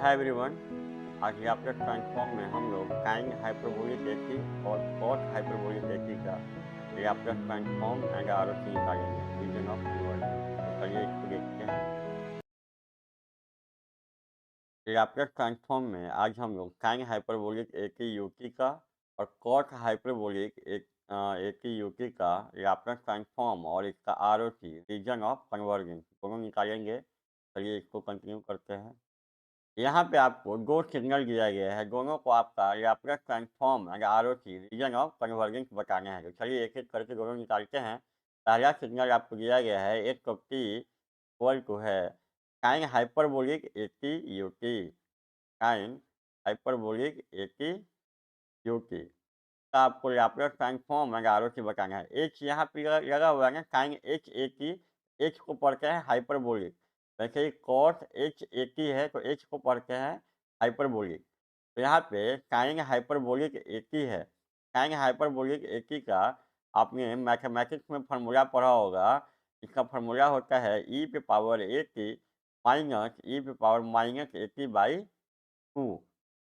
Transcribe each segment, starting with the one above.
Hi everyone. आज Laplace transform में हम लोग साइन हाइपरबोलिक एकी और कॉस हाइपरबोलिक एकी का लाप्लास ट्रांसफॉर्म एंड आरओसी निकालेंगे रीजन ऑफ कन्वर्जेंस। तो चलिए इसको देखते हैं। लाप्लास ट्रांसफॉर्म में आज हम लोग साइन हाइपरबोलिक एकी यूटी का और कॉस हाइपरबोलिक एकी यूटी का लाप्लास ट्रांसफॉर्म और इसका आरओसी रीजन ऑफ कन्वर्जेंस दोनों निकालेंगे। चलिए इसको कंटिन्यू करते हैं। यहाँ पे आपको 2 सिग्नल दिया गया है, दोनों को आपका Laplace transform and ROC region of convergence बताना है। तो चलिए एक-एक करके दोनों निकालते हैं। पहला सिग्नल आपको दिया गया है एक तो t इक्वल टू है sine hyperbolic eighty UT, sine hyperbolic eighty UT का आपको लैप्लस ट्रांसफॉर्म एंड आरओसी बताना है। एच यहाँ पे लगा हुआ है ना, sine H A T, H को पढ़ते हैं हाइपरबोलिक। वैसे ही कॉस एच ए टी है तो एच को पढ़ते हैं हाइपरबोलिक। तो यहाँ पे साइन हाइपरबोलिक ए टी है। साइन हाइपरबोलिक ए टी का आपने मैथमेटिक्स में फार्मूला पढ़ा होगा। इसका फार्मूला होता है ई पे power a T minus e पे power minus a T by 2।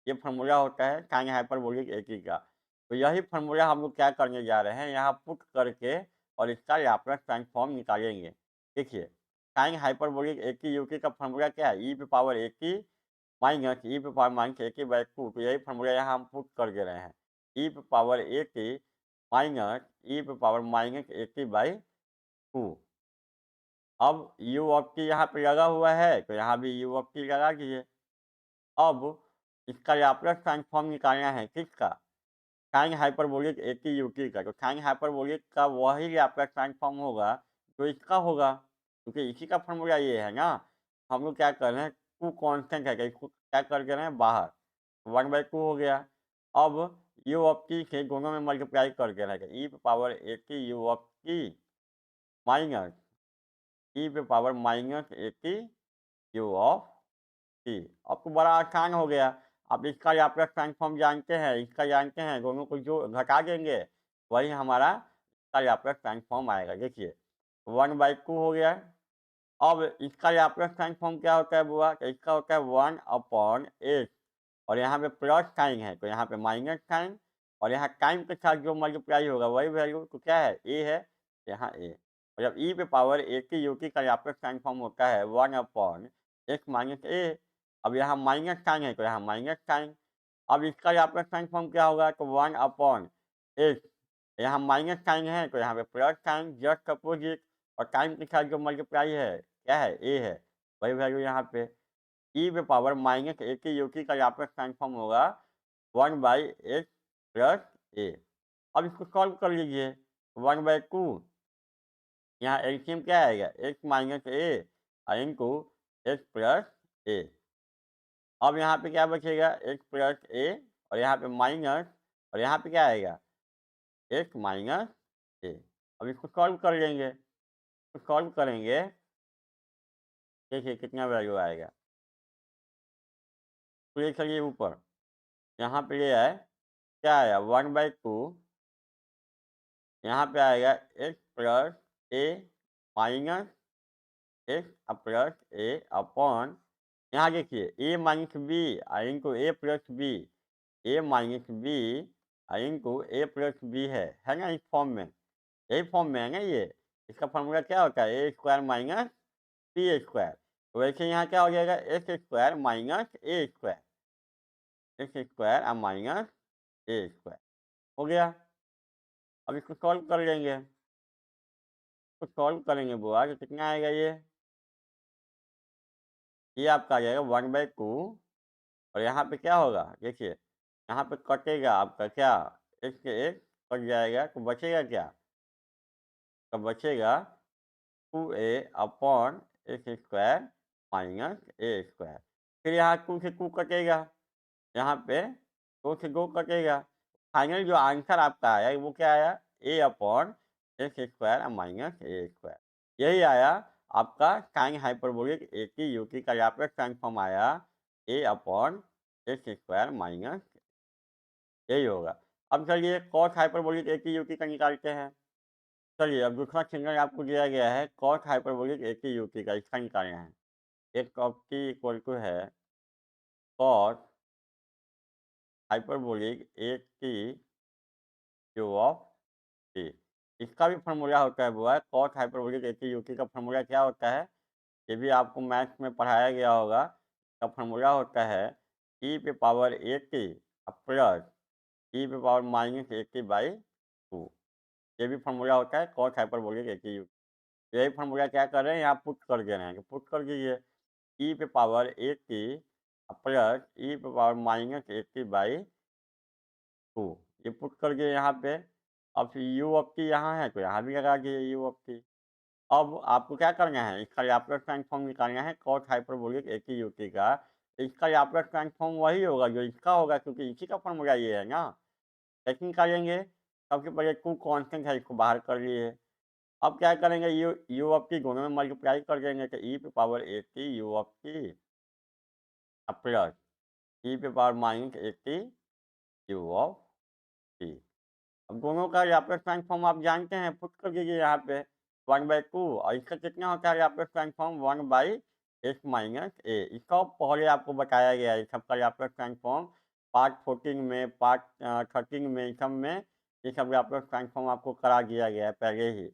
ये फार्मूला होता है साइन हाइपरबोलिक ए टी का। तो यही फार्मूला हम लोग क्या करने जा रहे हैं, यहाँ पुट करके और इसका लैप्लस ट्रांसफॉर्म निकालेंगे। देखिए, sine hyperbolic A t you t का फार्मूला क्या है, ई पे power a T minus e पे power minus a T by 2। तो यही फार्मूला यहाँ हम पुट कर दे रहे हैं, ई पे power a T minus e पे power minus a T by 2। अब यू ऑफ टी यहाँ पे लगा हुआ है तो यहाँ भी यू ऑफ टी लगा दीजिए। अब इसका लैप्लस ट्रांसफॉर्म निकालना है किसका, साइन हाइपरबोलिक एटी यूटी का। तो साइन हाइपरबोलिक का वही लैप्लस ट्रांसफॉर्म होगा जो इसका होगा, क्योंकि इसी का फॉर्मूला ये है ना। हम लोग क्या कर रहे हैं, टू कांस्टेंट है, इसको क्या कर दे रहे हैं बाहर, 1/2 हो गया। अब यू ऑफ टी से दोनों में मल्टीप्लाई कर दे रहे हैं, ई पे power a t u of t minus e पे power minus a t u of t. अब तो बड़ा आसान हो गया। आप इसका लैप्लस ट्रांसफॉर्म जानते हैं, इसका जानते हैं, दोनों को जो घटा देंगे वही हमारा इसका लैप्लस ट्रांसफॉर्म आएगा। देखिए 1/2 हो गया। अब इसका लैप्लस ट्रांसफॉर्म क्या होता है बुआ, तो इसका होता है 1/8 और यहाँ पे प्लस साइन है तो यहाँ पे माइनस साइन, और यहाँ टाइम के साथ जो मल्टीप्लाई होगा वही वैल्यू। तो क्या है, ए है, यहाँ ए। और जब ई पे पावर ए की यू टी का लैप्लस ट्रांसफॉर्म होता है 1/x माइनस ए। अब यहाँ माइनस साइन है तो यहाँ माइनस साइन। अब इसका लैप्लस ट्रांसफॉर्म क्या होगा, तो 1/x, यहाँ माइनस साइन है तो यहाँ पे प्लस साइन, जस्ट अपोजिट। और टाइम के साथ जो मल्टीप्लाई है क्या है, ए है, वही वैल्यू यहाँ पे। ई पे पावर माइनस ए की यू टी का लैप्लस ट्रांसफॉर्म होगा 1/x प्लस ए। अब इसको सॉल्व कर लीजिए, 1/2, यहाँ एलसीएम क्या आएगा, एक्स माइनस ए इंटू एक्स प्लस ए। अब यहाँ पे क्या बचेगा, एक्स प्लस ए, और यहाँ पे माइनस, और यहाँ पे क्या आएगा, एक्स माइनस ए। अब इसको सॉल्व कर लेंगे, तो सॉल्व करेंगे, देखिए कितना वैल्यू आएगा। तो ये चलिए ऊपर यहाँ पे ये है, क्या आया 1/2, यहाँ पे आएगा एक्स प्लस ए माइनस एक्स प्लस ए अपॉन, यहाँ देखिए ए माइनस बी इंटू ए प्लस बी, ए माइनस बी इंटू ए प्लस बी है ना, इस फॉर्म में, यही फॉर्म में है ना ये। इसका फॉर्मूला क्या होता है, ए स्क्वायर माइनस बी स्क्वायर। तो वैसे यहाँ क्या हो जाएगा, x square minus a square, x square minus a square हो गया। अब इसको सॉल्व कर लेंगे, तो सॉल्व करेंगे बुआ तो कितना आएगा ये आपका आ जाएगा 1/2। और यहाँ पे क्या होगा, देखिए यहाँ पे कटेगा आपका क्या, एक से एक कट जाएगा तो बचेगा क्या, तो बचेगा 2a upon x square minus a square. फिर यहाँ 2 से 2 कटेगा, यहाँ पे 2 से 2 कटेगा। फाइनल जो आंसर आपका आया वो क्या आया, a upon x square minus a square. यही आया आपका साइन हाइपरबोलिक ए की यू टी का लैप्लस ट्रांसफॉर्म आया, a upon x square minus, यही होगा। अब चलिए कॉस हाइपरबोलिक ए की यू टी का निकालते हैं। चलिए अब दूसरा सिग्नल आपको दिया गया है कॉस हाइपरबोलिक ए की यू टी का, इसका निकालना है। एक ऑफ टी इक्वल टू है कॉस हाइपरबोलिक ए की क्यू ऑफ टी। इसका भी फ़ॉर्मूला होता है बुआ, कॉस हाइपरबोलिक ए की यू टी का फ़ॉर्मूला क्या होता है? ये भी आपको मैथ्स में पढ़ाया गया होगा। इसका फ़ॉर्मूला होता है ई पे power a T plus e पे power minus a T by 2। ये भी फ़ॉर्मूला होता है कॉस हाइपरबोलिक ए की यू। यही फ़ॉर्मूला क्या कर रहे हैं यहाँ पुट कर दे रहे हैं, कि पुट कर दीजिए ई पे power a T plus e पे power minus a T by 2। ये पुट कर दिए यहाँ पे। अब फिर यू ऑफ टी यहाँ है तो यहाँ भी लगा दिए यू ऑफ टी। अब आपको क्या करना है, इसका लैप्लास ट्रांसफॉर्म निकालना है कॉस हाइपरबोलिक ए की यू टी का। इसका लैप्लास ट्रांसफॉर्म वही होगा जो इसका होगा, क्योंकि इसी का फ़ॉर्मूला ये है ना। कैसे निकालेंगे? सबसे पहले 2 कांस्टेंट है, इसको बाहर कर लिए। अब क्या करेंगे, यू ऑफ टी दोनों में मल्टीप्लाई कर देंगे तो ई पे power a t u of t plus e पे power minus a t u of t. अब दोनों का लैप्लास ट्रांसफॉर्म आप जानते हैं, पुट कर दीजिए यहाँ पे 1/2 और इसका कितना होता है लैप्लास ट्रांसफॉर्म 1/x माइनस ए। इसका पहले आपको बताया गया है, सबका लैप्लास ट्रांसफॉर्म पार्ट 14 में, पार्ट 13 में, सब में ये सब लैप्लास ट्रांसफॉर्म आपको करा दिया गया है पहले ही।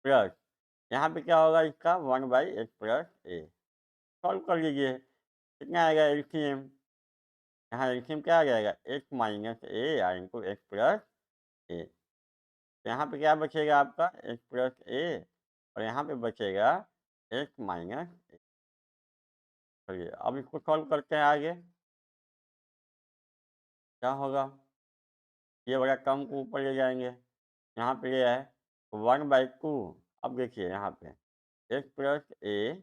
प्लस यहाँ पे क्या होगा इसका 1/x प्लस ए। सॉल्व कर लीजिए, कितना आएगा एलसीएम? यहाँ एलसीएम क्या आ जाएगा, x माइनस ए इंटू एक्स प्लस ए। तो यहाँ पे क्या बचेगा आपका x प्लस ए और यहाँ पे बचेगा x माइनस ए। चलिए अब इसको सॉल्व करते हैं आगे। क्या होगा, ये वाला टर्म को ऊपर ले जाएंगे, यहाँ पे ये है 1/2। अब देखिए यहाँ पे x प्लस ए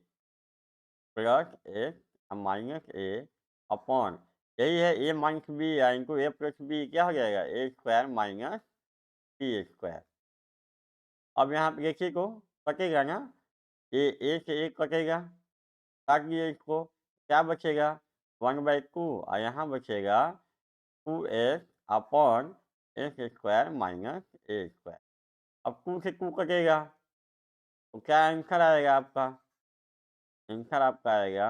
प्लस x माइनस ए अपॉन यही है ए माइनस बी इंटू ए प्लस बी, क्या हो जाएगा ए स्क्वायर माइनस बी स्क्वायर। अब यहाँ पे देखिए को कटेगा ना, ये ए से एक कटेगा, काट दिए इसको, क्या बचेगा 1/2 और यहाँ बचेगा 2x upon x square minus a square. अब 2 से 2 कटेगा तो क्या आंसर आएगा आपका? आंसर आपका आएगा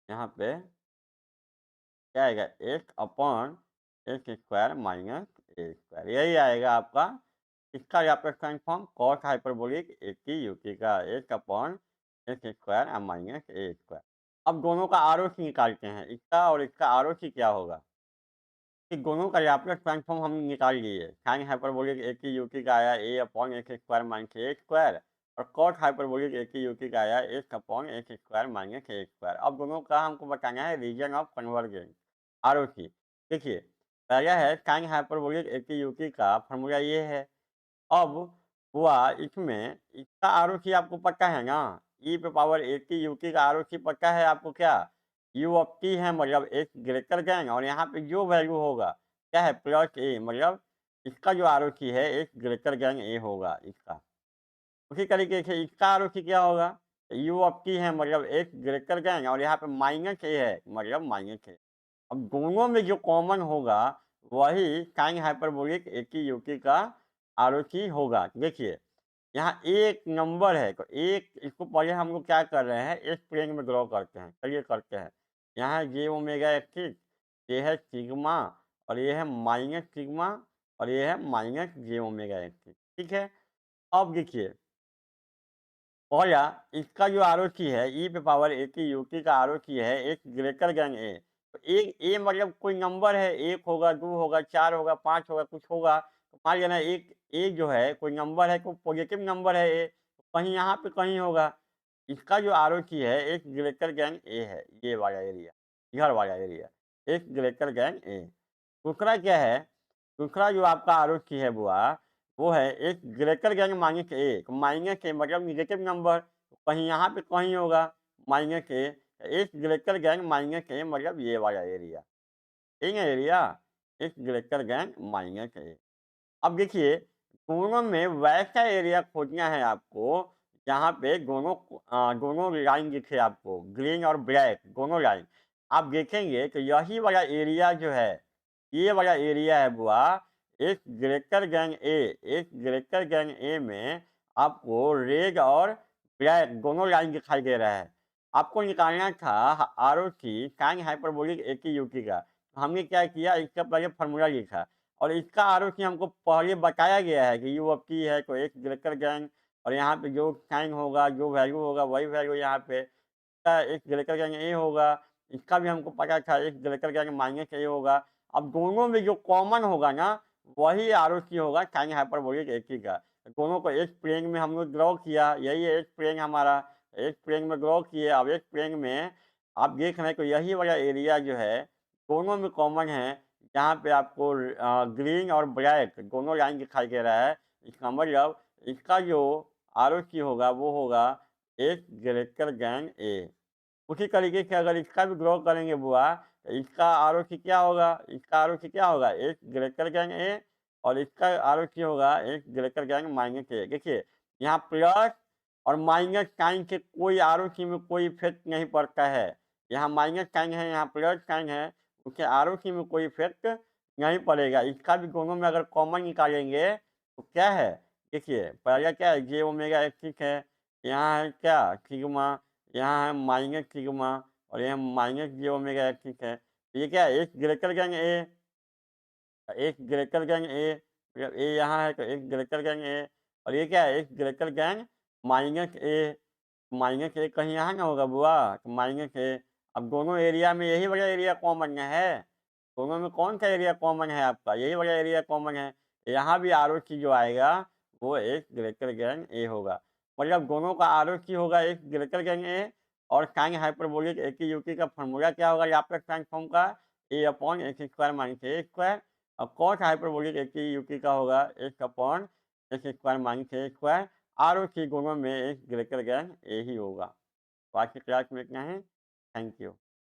यहाँ पे क्या आएगा x upon x square minus a square. यही आएगा आपका इसका Laplace transform cos hyperbolic a की यू टी का, x upon x square minus a square. अब दोनों का आरओसी निकालते हैं, इसका और इसका आरओसी क्या होगा। कि दोनों का लैप्लास ट्रांसफॉर्म हम निकाल लिए। साइन हाइपरबोलिक ए की यू टी का आया a upon x square minus a square और कॉस हाइपरबोलिक ए की यू टी का आया x upon x square minus a square. अब दोनों का हमको बताना है रीजन ऑफ कन्वर्जेंस आरओसी। देखिए पहला है साइन हाइपरबोलिक ए की यू टी का फॉर्मूला ये है। अब हुआ इसमें इसका आरओसी आपको पता है ना, ई पे पावर ए की यू टी का आरओसी पता है आपको क्या, यू ऑफ टी है, मतलब एक ग्रेटर देन और यहाँ पे जो वैल्यू होगा क्या है प्लस ए, मतलब इसका जो आरओसी है एक ग्रेटर देन ए होगा इसका। उसी तरीके से इसका आरओसी क्या होगा, यू ऑफ टी है मतलब एक ग्रेटर देन और यहाँ पे माइनस ए है मतलब माइनस ए। अब दोनों में जो कॉमन होगा वही साइन हाइपरबोलिक ए की यू टी का आरओसी होगा। देखिए यहाँ एक नंबर है तो एक, इसको पहले हम लोग क्या कर रहे हैं इस प्लेन में ड्रॉ करते हैं, चलिए करते हैं। यहाँ जे ओमेगा एक्सिस, ये है सिग्मा और ये है माइनस सिग्मा और ये है माइनस जे ओमेगा एक्सिस, ठीक है। अब देखिए पहला इसका जो आरओसी है ई पे पावर ए की यू टी का आरओसी है एक ग्रेटर देन ए। तो एक ए मतलब कोई नंबर है, 1 होगा, 2 होगा, 4 होगा, 5 होगा, कुछ होगा। तो मान लेना एक ए जो है कोई नंबर है, कोई पॉजिटिव नंबर है ए, तो कहीं यहाँ पे कहीं होगा। इसका जो आरओसी है एक ग्रेटर देन ए है, ये वाला एरिया, इधर वाला एरिया एक ग्रेटर देन ए। दूसरा क्या है, दूसरा जो आपका आरओसी है बुआ वो है एक ग्रेटर देन माइनस ए। तो माइनस ए मतलब नेगेटिव नंबर, कहीं यहाँ पे कहीं होगा माइनस ए। एक ग्रेटर देन माइनस ए मतलब ये वाला एरिया, ठीक है एरिया एक ग्रेटर देन माइनस ए। अब देखिए दोनों में वैसा एरिया खोजना है आपको जहाँ पे दोनों लाइन दिखे आपको, ग्रीन और ब्लैक दोनों लाइन। आप देखेंगे तो यही वाला एरिया जो है, ये वाला एरिया है बुआ एक ग्रेटर देन ए। एक ग्रेटर देन ए में आपको रेड और ब्लैक दोनों लाइन दिखाई दे रहा है। आपको निकालना था आरओसी साइन हाइपरबोलिक ए की यूटी का। तो हमने क्या किया, इसका पहले फ़ॉर्मूला लिखा और इसका आरओसी हमको पहले बताया गया है कि यू ऑफ टी है, तो एक ग्रेटर देन और यहाँ पे जो साइन होगा, जो वैल्यू होगा, वही वैल्यू यहाँ पे का एक ग्रेटर देन ए होगा। इसका भी हमको पता था एक ग्रेटर देन माइनस ए होगा। अब दोनों में जो कॉमन होगा ना, वही आरओसी होगा साइन हाइपरबोलिक ए की का। दोनों को एक प्लेन में हम लोग ड्रॉ किया, यही है एक प्लेन हमारा। एक प्लेन में ड्रॉ किए, अब एक प्लेन में आप देख रहे हैं कि यही वाला एरिया जो है, दोनों में कॉमन है। यहाँ पे आपको ग्रीन और ब्लैक दोनों लाइन दिखाई दे रहा है। इसका मतलब इसका जो आरओसी होगा वो होगा एक ग्रेटर देन ए। उसी तरीके से अगर इसका भी ड्रॉ करेंगे बुआ, तो इसका आरओसी क्या होगा? इसका आरओसी क्या होगा? एक ग्रेटर देन ए और इसका आरओसी होगा एक ग्रेटर देन माइनस ए। देखिए, यहाँ प्लस और माइनस साइन से कोई आरओसी में कोई इफ़ेक्ट नहीं पड़ता है। यहाँ माइनस साइन है, यहाँ प्लस साइन है, उससे आरओसी में कोई इफ़ेक्ट नहीं पड़ेगा। इसका भी दोनों में अगर कॉमन निकालेंगे, तो क्या है? देखिए, पहला क्या है? जे ओमेगा एक्सिस है, यहाँ है क्या? सिग्मा, यहाँ है माइनस सिग्मा और यहाँ माइनस जे ओमेगा एक्सिस है। तो ये क्या है? एक ग्रेटर देन ए, एक ग्रेटर देन ए, मतलब ए यहाँ है तो एक ग्रेटर देन ए और ये क्या है? एक ग्रेटर देन माइनस ए। माइनस ए कहीं यहाँ ना होगा बुआ, तो माइनस ए। अब दोनों एरिया में यही वाला एरिया कॉमन ना है। दोनों में कौन सा एरिया कॉमन है आपका? यही वाला एरिया कॉमन है। यहाँ भी आरओसी जो आएगा, वो एक ग्रेटर देन ए होगा। मतलब दोनों का आरओसी होगा एक ग्रेटर देन ए और साइन हाइपरबोलिक ए की यूटी का फ़ॉर्मूला क्या होगा लाप्लास ट्रांसफॉर्म का? A upon x square minus a square और कॉस हाइपरबोलिक ए की यूटी का होगा x upon x square minus a square. ROC दोनों में एक ग्रेटर देन ए ही होगा। तो आज की क्लास में इतना ही। Thank you.